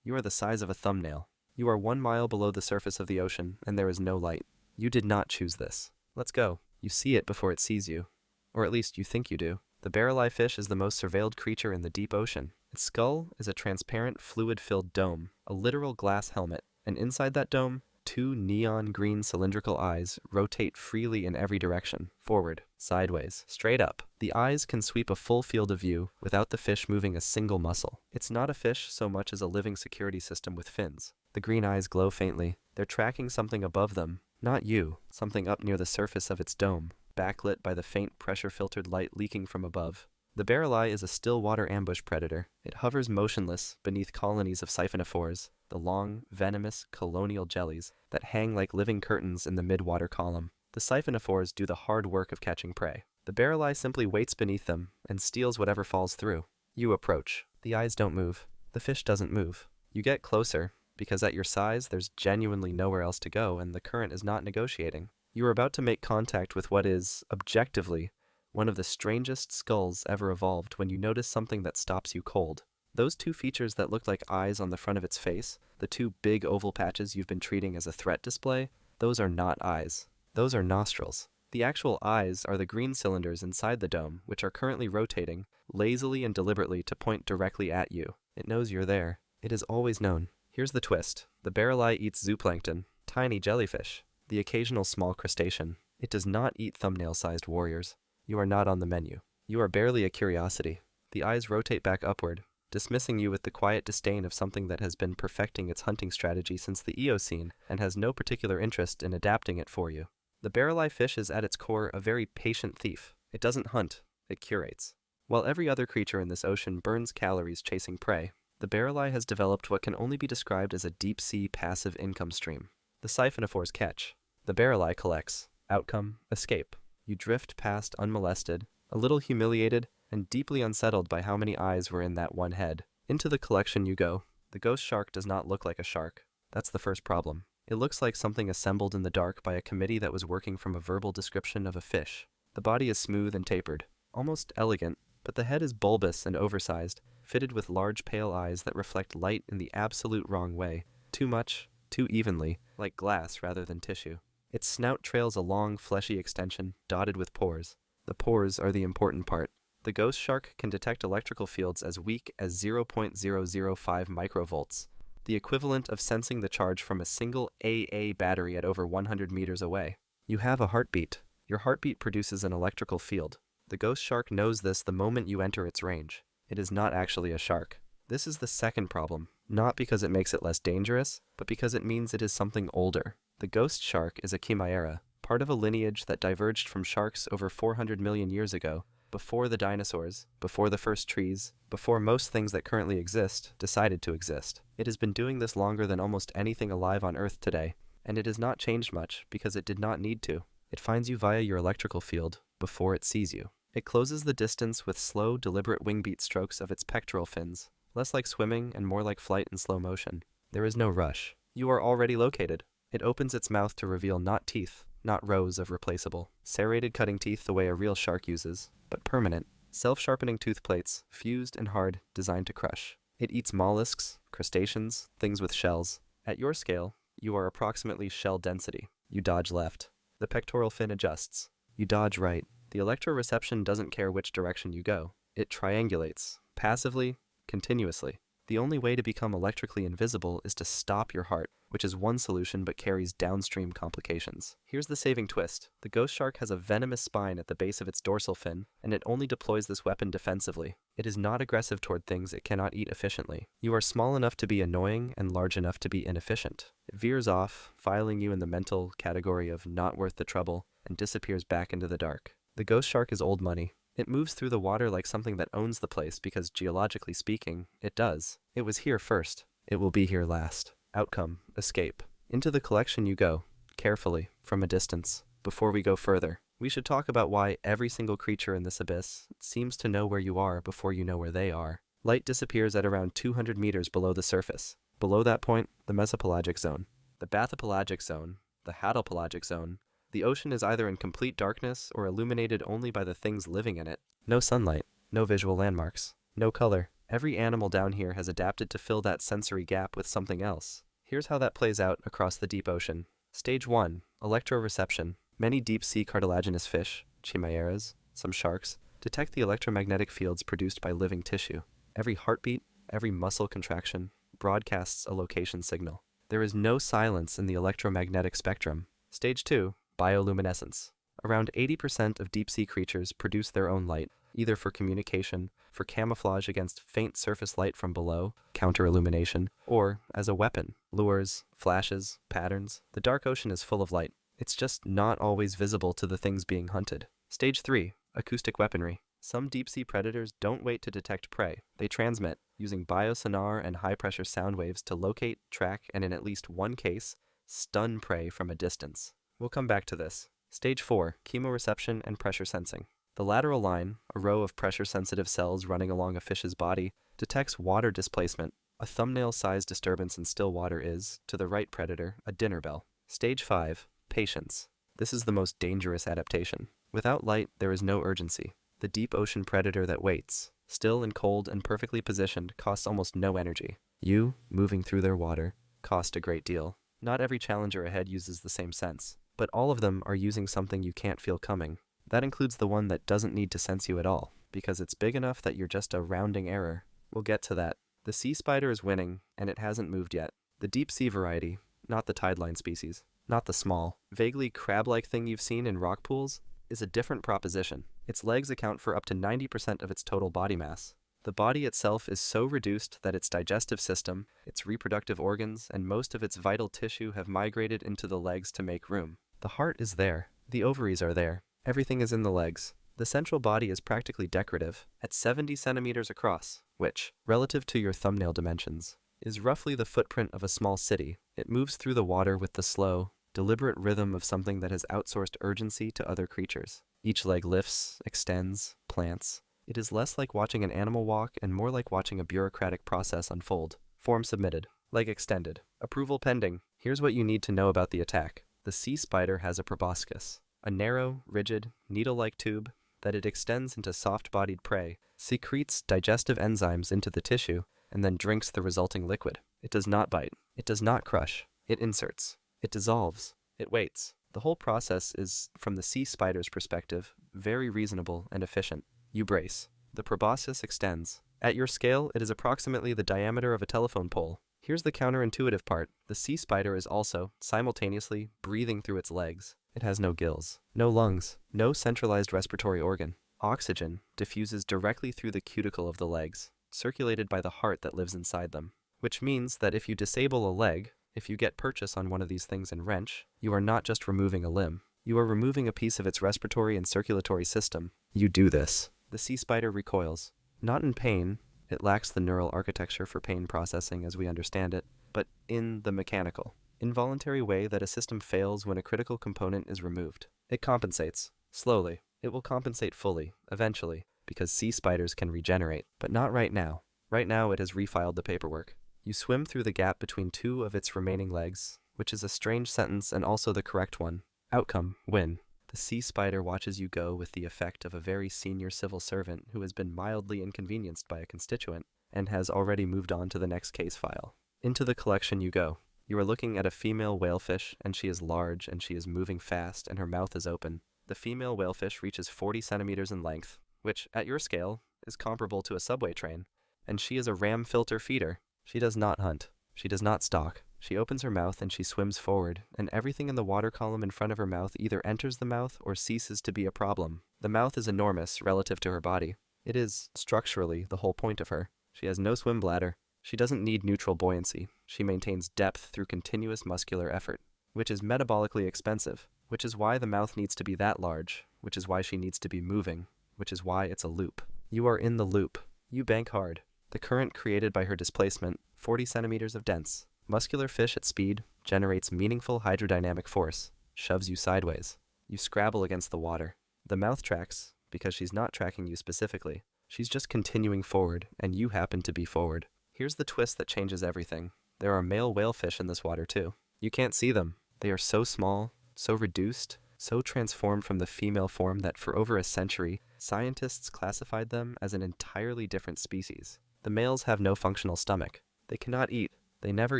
You are the size of a thumbnail. You are 1 mile below the surface of the ocean, and there is no light. You did not choose this. Let's go. You see it before it sees you. Or at least you think you do. The barrel-eye fish is the most surveilled creature in the deep ocean. Its skull is a transparent, fluid-filled dome, a literal glass helmet, and inside that dome, 2 neon green cylindrical eyes rotate freely in every direction, forward, sideways, straight up. The eyes can sweep a full field of view without the fish moving a single muscle. It's not a fish so much as a living security system with fins. The green eyes glow faintly. They're tracking something above them, not you, something up near the surface of its dome, backlit by the faint pressure-filtered light leaking from above. The barrel eye is a still water ambush predator. It hovers motionless beneath colonies of siphonophores, the long, venomous colonial jellies that hang like living curtains in the mid-water column. The siphonophores do the hard work of catching prey. The barrel eye simply waits beneath them and steals whatever falls through. You approach. The eyes don't move. The fish doesn't move. You get closer, because at your size there's genuinely nowhere else to go and the current is not negotiating. You are about to make contact with what is, objectively, one of the strangest skulls ever evolved when you notice something that stops you cold. Those 2 features that look like eyes on the front of its face, the 2 big oval patches you've been treating as a threat display, those are not eyes. Those are nostrils. The actual eyes are the green cylinders inside the dome, which are currently rotating, lazily and deliberately to point directly at you. It knows you're there. It has always known. Here's the twist. The barrel eye eats zooplankton, tiny jellyfish, the occasional small crustacean. It does not eat thumbnail-sized warriors. You are not on the menu. You are barely a curiosity. The eyes rotate back upward, dismissing you with the quiet disdain of something that has been perfecting its hunting strategy since the Eocene and has no particular interest in adapting it for you. The barrel-eye fish is at its core a very patient thief. It doesn't hunt, it curates. While every other creature in this ocean burns calories chasing prey, the barrel-eye has developed what can only be described as a deep-sea passive income stream. The siphonophores catch. The barrel-eye collects. Outcome, escape. You drift past unmolested, a little humiliated, and deeply unsettled by how many eyes were in that one head. Into the collection you go. The ghost shark does not look like a shark. That's the first problem. It looks like something assembled in the dark by a committee that was working from a verbal description of a fish. The body is smooth and tapered, almost elegant, but the head is bulbous and oversized, fitted with large pale eyes that reflect light in the absolute wrong way. Too much, too evenly, like glass rather than tissue. Its snout trails a long, fleshy extension, dotted with pores. The pores are the important part. The ghost shark can detect electrical fields as weak as 0.005 microvolts, the equivalent of sensing the charge from a single AA battery at over 100 meters away. You have a heartbeat. Your heartbeat produces an electrical field. The ghost shark knows this the moment you enter its range. It is not actually a shark. This is the second problem, not because it makes it less dangerous, but because it means it is something older. The ghost shark is a chimera, part of a lineage that diverged from sharks over 400 million years ago, before the dinosaurs, before the first trees, before most things that currently exist decided to exist. It has been doing this longer than almost anything alive on Earth today, and it has not changed much because it did not need to. It finds you via your electrical field before it sees you. It closes the distance with slow, deliberate wingbeat strokes of its pectoral fins, less like swimming and more like flight in slow motion. There is no rush. You are already located. It opens its mouth to reveal not teeth, not rows of replaceable, serrated cutting teeth the way a real shark uses, but permanent, self-sharpening tooth plates, fused and hard, designed to crush. It eats mollusks, crustaceans, things with shells. At your scale, you are approximately shell density. You dodge left. The pectoral fin adjusts. You dodge right. The electroreception doesn't care which direction you go. It triangulates, passively, continuously. The only way to become electrically invisible is to stop your heart, which is one solution but carries downstream complications. Here's the saving twist. The ghost shark has a venomous spine at the base of its dorsal fin, and it only deploys this weapon defensively. It is not aggressive toward things it cannot eat efficiently. You are small enough to be annoying and large enough to be inefficient. It veers off, filing you in the mental category of not worth the trouble, and disappears back into the dark. The ghost shark is old money. It moves through the water like something that owns the place because, geologically speaking, it does. It was here first. It will be here last. Outcome, escape. Into the collection you go, carefully, from a distance. Before we go further, we should talk about why every single creature in this abyss seems to know where you are before you know where they are. Light disappears at around 200 meters below the surface. Below that point, the mesopelagic zone. The bathopelagic zone, the hadopelagic zone. The ocean is either in complete darkness or illuminated only by the things living in it. No sunlight, no visual landmarks, no color. Every animal down here has adapted to fill that sensory gap with something else. Here's how that plays out across the deep ocean. Stage 1. Electroreception. Many deep-sea cartilaginous fish, chimeras, some sharks, detect the electromagnetic fields produced by living tissue. Every heartbeat, every muscle contraction, broadcasts a location signal. There is no silence in the electromagnetic spectrum. Stage 2. Bioluminescence. Around 80% of deep-sea creatures produce their own light, either for communication, for camouflage against faint surface light from below, counter-illumination, or as a weapon, lures, flashes, patterns. The dark ocean is full of light. It's just not always visible to the things being hunted. Stage 3. Acoustic weaponry. Some deep-sea predators don't wait to detect prey. They transmit, using biosonar and high-pressure sound waves to locate, track, and in at least one case, stun prey from a distance. We'll come back to this. Stage 4. Chemoreception and pressure sensing. The lateral line, a row of pressure-sensitive cells running along a fish's body, detects water displacement. A thumbnail-sized disturbance in still water is, to the right predator, a dinner bell. Stage 5. Patience. This is the most dangerous adaptation. Without light, there is no urgency. The deep ocean predator that waits, still and cold and perfectly positioned, costs almost no energy. You, moving through their water, cost a great deal. Not every challenger ahead uses the same sense, but all of them are using something you can't feel coming. That includes the one that doesn't need to sense you at all, because it's big enough that you're just a rounding error. We'll get to that. The sea spider is winning, and it hasn't moved yet. The deep sea variety, not the tideline species, not the small, vaguely crab-like thing you've seen in rock pools, is a different proposition. Its legs account for up to 90% of its total body mass. The body itself is so reduced that its digestive system, its reproductive organs, and most of its vital tissue have migrated into the legs to make room. The heart is there. The ovaries are there. Everything is in the legs. The central body is practically decorative, at 70 centimeters across, which, relative to your thumbnail dimensions, is roughly the footprint of a small city. It moves through the water with the slow, deliberate rhythm of something that has outsourced urgency to other creatures. Each leg lifts, extends, plants. It is less like watching an animal walk and more like watching a bureaucratic process unfold. Form submitted. Leg extended. Approval pending. Here's what you need to know about the attack. The sea spider has a proboscis, a narrow, rigid, needle-like tube that it extends into soft-bodied prey, secretes digestive enzymes into the tissue, and then drinks the resulting liquid. It does not bite. It does not crush. It inserts. It dissolves. It waits. The whole process is, from the sea spider's perspective, very reasonable and efficient. You brace. The proboscis extends. At your scale, it is approximately the diameter of a telephone pole. Here's the counterintuitive part. The sea spider is also, simultaneously, breathing through its legs. It has no gills, no lungs, no centralized respiratory organ. Oxygen diffuses directly through the cuticle of the legs, circulated by the heart that lives inside them. Which means that if you disable a leg, if you get purchase on one of these things and wrench, you are not just removing a limb. You are removing a piece of its respiratory and circulatory system. You do this. The sea spider recoils. Not in pain. It lacks the neural architecture for pain processing as we understand it, but in the mechanical, involuntary way that a system fails when a critical component is removed. It compensates. Slowly. It will compensate fully, eventually, because sea spiders can regenerate, but not right now. Right now it has refiled the paperwork. You swim through the gap between two of its remaining legs, which is a strange sentence and also the correct one. Outcome, win. The sea spider watches you go with the effect of a very senior civil servant who has been mildly inconvenienced by a constituent and has already moved on to the next case file. Into the collection you go. You are looking at a female whalefish, and she is large, and she is moving fast, and her mouth is open. The female whalefish reaches 40 centimeters in length, which, at your scale, is comparable to a subway train, and she is a ram filter feeder. She does not hunt. She does not stalk. She opens her mouth and she swims forward, and everything in the water column in front of her mouth either enters the mouth or ceases to be a problem. The mouth is enormous relative to her body. It is, structurally, the whole point of her. She has no swim bladder. She doesn't need neutral buoyancy. She maintains depth through continuous muscular effort, which is metabolically expensive, which is why the mouth needs to be that large, which is why she needs to be moving, which is why it's a loop. You are in the loop. You bank hard. The current created by her displacement, 40 centimeters of dense. Muscular fish at speed generates meaningful hydrodynamic force, shoves you sideways. You scrabble against the water. The mouth tracks, because she's not tracking you specifically. She's just continuing forward, and you happen to be forward. Here's the twist that changes everything. There are male whalefish in this water too. You can't see them. They are so small, so reduced, so transformed from the female form that for over a century, scientists classified them as an entirely different species. The males have no functional stomach. They cannot eat. They never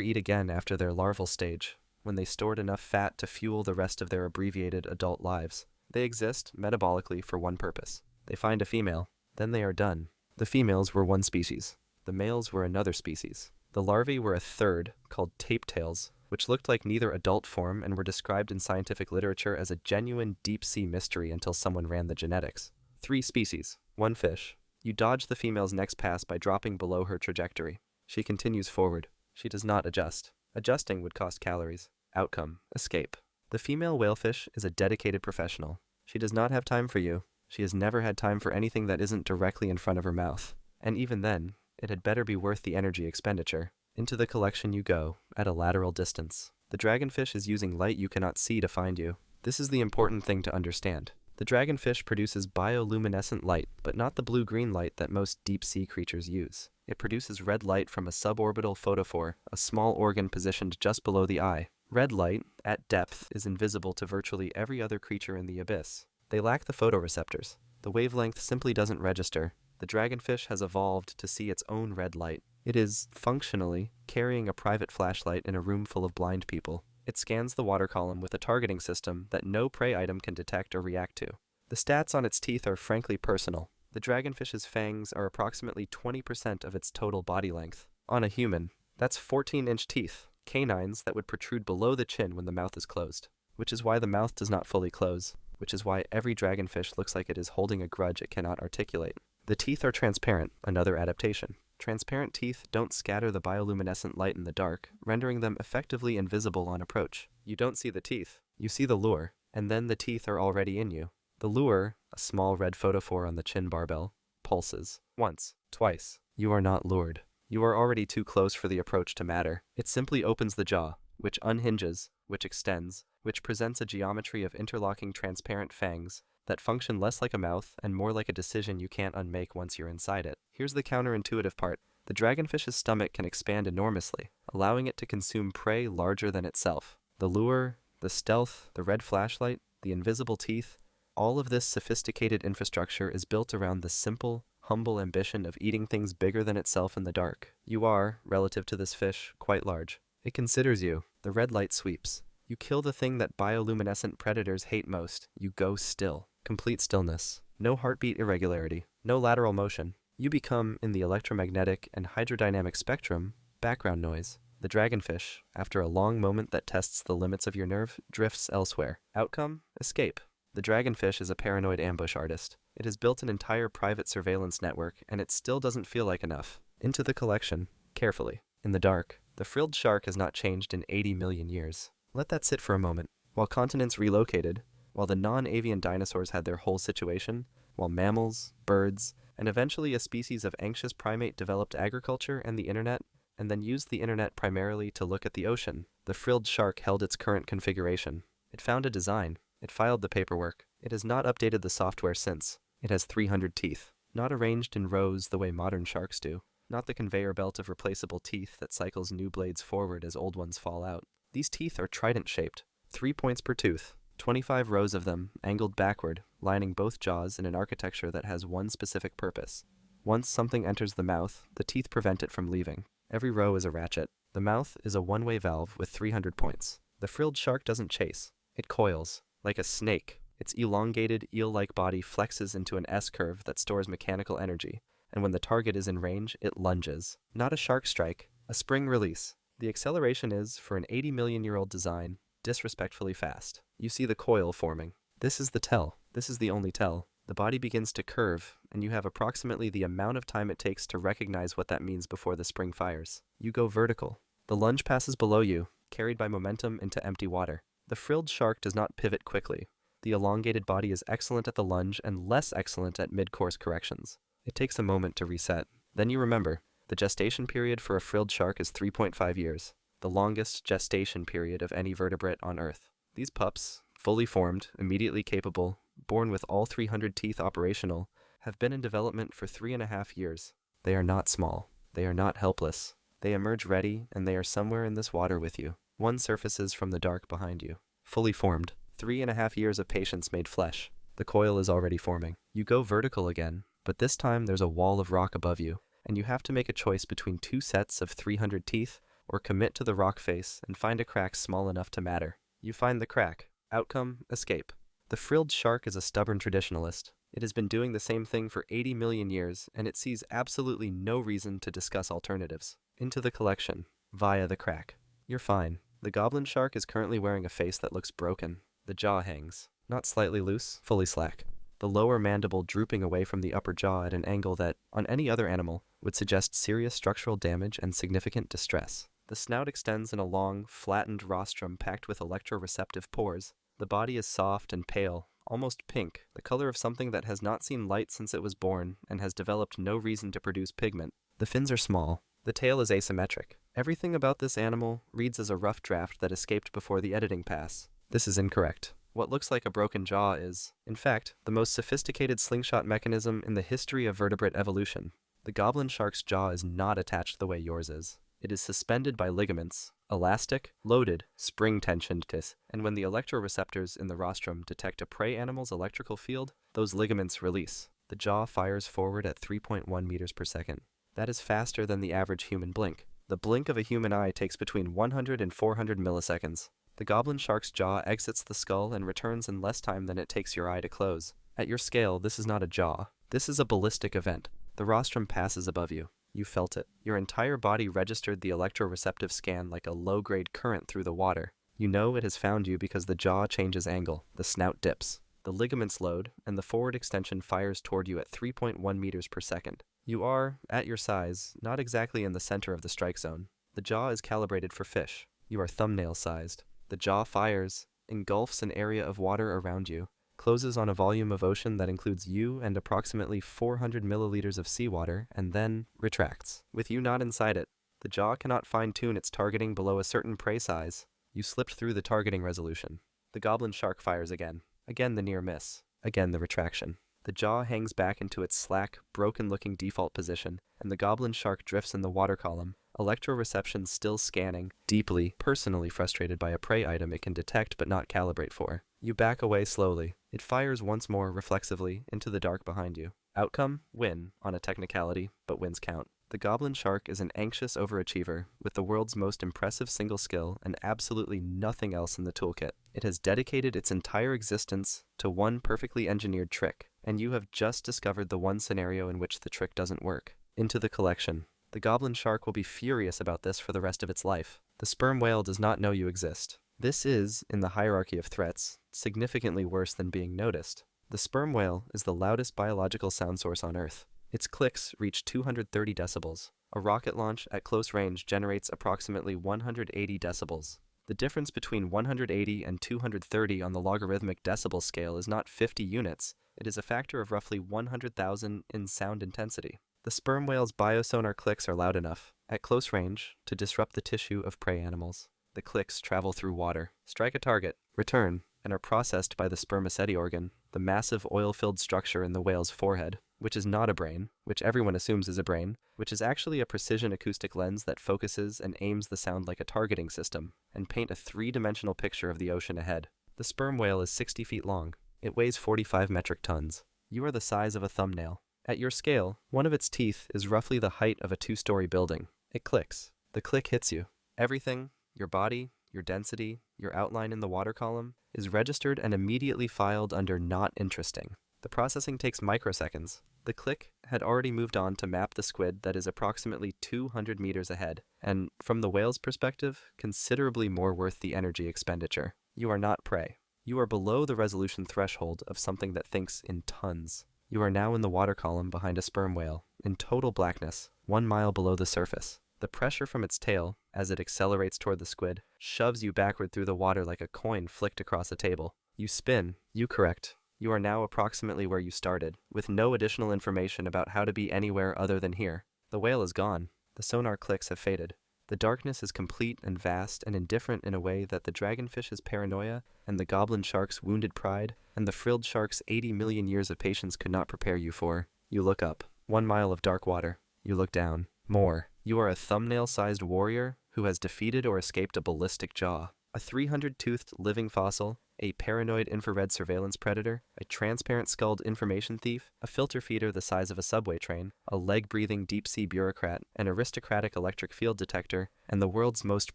eat again after their larval stage, when they stored enough fat to fuel the rest of their abbreviated adult lives. They exist, metabolically, for one purpose. They find a female. Then they are done. The females were one species. The males were another species. The larvae were a third, called tape-tails, which looked like neither adult form and were described in scientific literature as a genuine deep-sea mystery until someone ran the genetics. 3 species. 1 fish. You dodge the female's next pass by dropping below her trajectory. She continues forward. She does not adjust. Adjusting would cost calories. Outcome: escape. The female whalefish is a dedicated professional. She does not have time for you. She has never had time for anything that isn't directly in front of her mouth. And even then, it had better be worth the energy expenditure. Into the collection you go, at a lateral distance. The dragonfish is using light you cannot see to find you. This is the important thing to understand. The dragonfish produces bioluminescent light, but not the blue-green light that most deep-sea creatures use. It produces red light from a suborbital photophore, a small organ positioned just below the eye. Red light, at depth, is invisible to virtually every other creature in the abyss. They lack the photoreceptors. The wavelength simply doesn't register. The dragonfish has evolved to see its own red light. It is, functionally, carrying a private flashlight in a room full of blind people. It scans the water column with a targeting system that no prey item can detect or react to. The stats on its teeth are frankly personal. The dragonfish's fangs are approximately 20% of its total body length. On a human, that's 14-inch teeth, canines that would protrude below the chin when the mouth is closed. Which is why the mouth does not fully close. Which is why every dragonfish looks like it is holding a grudge it cannot articulate. The teeth are transparent, another adaptation. Transparent teeth don't scatter the bioluminescent light in the dark, rendering them effectively invisible on approach. You don't see the teeth, you see the lure, and then the teeth are already in you. The lure, a small red photophore on the chin barbell, pulses. Once, twice. You are not lured. You are already too close for the approach to matter. It simply opens the jaw, which unhinges, which extends, which presents a geometry of interlocking transparent fangs that function less like a mouth and more like a decision you can't unmake once you're inside it. Here's the counterintuitive part. The dragonfish's stomach can expand enormously, allowing it to consume prey larger than itself. The lure, the stealth, the red flashlight, the invisible teeth, all of this sophisticated infrastructure is built around the simple, humble ambition of eating things bigger than itself in the dark. You are, relative to this fish, quite large. It considers you. The red light sweeps. You kill the thing that bioluminescent predators hate most. You go still. Complete stillness. No heartbeat irregularity. No lateral motion. You become, in the electromagnetic and hydrodynamic spectrum, background noise. The dragonfish, after a long moment that tests the limits of your nerve, drifts elsewhere. Outcome? Escape. The dragonfish is a paranoid ambush artist. It has built an entire private surveillance network, and it still doesn't feel like enough. Into the collection. Carefully. In the dark. The frilled shark has not changed in 80 million years. Let that sit for a moment. While continents relocated, while the non-avian dinosaurs had their whole situation, while mammals, birds, and eventually a species of anxious primate developed agriculture and the internet, and then used the internet primarily to look at the ocean, the frilled shark held its current configuration. It found a design. It filed the paperwork. It has not updated the software since. It has 300 teeth, not arranged in rows the way modern sharks do, not the conveyor belt of replaceable teeth that cycles new blades forward as old ones fall out. These teeth are trident-shaped, 3 points per tooth, 25 rows of them, angled backward, lining both jaws in an architecture that has one specific purpose. Once something enters the mouth, the teeth prevent it from leaving. Every row is a ratchet. The mouth is a one-way valve with 300 points. The frilled shark doesn't chase. It coils. Like a snake, its elongated, eel-like body flexes into an S-curve that stores mechanical energy, and when the target is in range, it lunges. Not a shark strike, a spring release. The acceleration is, for an 80-million-year-old design, disrespectfully fast. You see the coil forming. This is the tell. This is the only tell. The body begins to curve, and you have approximately the amount of time it takes to recognize what that means before the spring fires. You go vertical. The lunge passes below you, carried by momentum into empty water. The frilled shark does not pivot quickly. The elongated body is excellent at the lunge and less excellent at mid-course corrections. It takes a moment to reset. Then you remember, the gestation period for a frilled shark is 3.5 years, the longest gestation period of any vertebrate on Earth. These pups, fully formed, immediately capable, born with all 300 teeth operational, have been in development for 3.5 years. They are not small. They are not helpless. They emerge ready, and they are somewhere in this water with you. One surfaces from the dark behind you. Fully formed. 3.5 years of patience made flesh. The coil is already forming. You go vertical again, but this time there's a wall of rock above you, and you have to make a choice between two sets of 300 teeth, or commit to the rock face and find a crack small enough to matter. You find the crack. Outcome, escape. The frilled shark is a stubborn traditionalist. It has been doing the same thing for 80 million years, and it sees absolutely no reason to discuss alternatives. Into the collection, via the crack. You're fine. The goblin shark is currently wearing a face that looks broken. The jaw hangs. Not slightly loose, fully slack. The lower mandible drooping away from the upper jaw at an angle that, on any other animal, would suggest serious structural damage and significant distress. The snout extends in a long, flattened rostrum packed with electroreceptive pores. The body is soft and pale, almost pink, the color of something that has not seen light since it was born and has developed no reason to produce pigment. The fins are small. The tail is asymmetric. Everything about this animal reads as a rough draft that escaped before the editing pass. This is incorrect. What looks like a broken jaw is, in fact, the most sophisticated slingshot mechanism in the history of vertebrate evolution. The goblin shark's jaw is not attached the way yours is. It is suspended by ligaments, elastic, loaded, spring-tensioned, and when the electroreceptors in the rostrum detect a prey animal's electrical field, those ligaments release. The jaw fires forward at 3.1 meters per second. That is faster than the average human blink. The blink of a human eye takes between 100 and 400 milliseconds. The goblin shark's jaw exits the skull and returns in less time than it takes your eye to close. At your scale, this is not a jaw. This is a ballistic event. The rostrum passes above you. You felt it. Your entire body registered the electroreceptive scan like a low-grade current through the water. You know it has found you because the jaw changes angle, the snout dips. The ligaments load, and the forward extension fires toward you at 3.1 meters per second. You are, at your size, not exactly in the center of the strike zone. The jaw is calibrated for fish. You are thumbnail-sized. The jaw fires, engulfs an area of water around you, closes on a volume of ocean that includes you and approximately 400 milliliters of seawater, and then retracts. With you not inside it, the jaw cannot fine-tune its targeting below a certain prey size. You slipped through the targeting resolution. The goblin shark fires again. Again the near miss. Again the retraction. The jaw hangs back into its slack, broken-looking default position, and the goblin shark drifts in the water column, electroreception still scanning, deeply, personally frustrated by a prey item it can detect but not calibrate for. You back away slowly. It fires once more reflexively into the dark behind you. Outcome? Win, on a technicality, but wins count. The goblin shark is an anxious overachiever with the world's most impressive single skill and absolutely nothing else in the toolkit. It has dedicated its entire existence to one perfectly engineered trick, and you have just discovered the one scenario in which the trick doesn't work. Into the collection. The goblin shark will be furious about this for the rest of its life. The sperm whale does not know you exist. This is, in the hierarchy of threats, significantly worse than being noticed. The sperm whale is the loudest biological sound source on Earth. Its clicks reach 230 decibels. A rocket launch at close range generates approximately 180 decibels. The difference between 180 and 230 on the logarithmic decibel scale is not 50 units, it is a factor of roughly 100,000 in sound intensity. The sperm whale's biosonar clicks are loud enough, at close range, to disrupt the tissue of prey animals. The clicks travel through water, strike a target, return, and are processed by the spermaceti organ, the massive oil-filled structure in the whale's forehead, which is not a brain, which everyone assumes is a brain, which is actually a precision acoustic lens that focuses and aims the sound like a targeting system, and paint a three-dimensional picture of the ocean ahead. The sperm whale is 60 feet long. It weighs 45 metric tons. You are the size of a thumbnail. At your scale, one of its teeth is roughly the height of a two-story building. It clicks. The click hits you. Everything, your body, your density, your outline in the water column, is registered and immediately filed under not interesting. The processing takes microseconds. The click had already moved on to map the squid that is approximately 200 meters ahead, and, from the whale's perspective, considerably more worth the energy expenditure. You are not prey. You are below the resolution threshold of something that thinks in tons. You are now in the water column behind a sperm whale, in total blackness, 1 mile below the surface. The pressure from its tail, as it accelerates toward the squid, shoves you backward through the water like a coin flicked across a table. You spin. You correct. You are now approximately where you started, with no additional information about how to be anywhere other than here. The whale is gone. The sonar clicks have faded. The darkness is complete and vast and indifferent in a way that the dragonfish's paranoia and the goblin shark's wounded pride and the frilled shark's 80 million years of patience could not prepare you for. You look up. 1 mile of dark water. You look down. More. You are a thumbnail-sized warrior who has defeated or escaped a ballistic jaw. A 300-toothed living fossil, a paranoid infrared surveillance predator, a transparent-skulled information thief, a filter feeder the size of a subway train, a leg-breathing deep-sea bureaucrat, an aristocratic electric field detector, and the world's most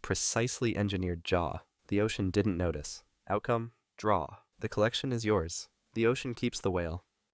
precisely engineered jaw. The ocean didn't notice. Outcome? Draw. The collection is yours. The ocean keeps the whale.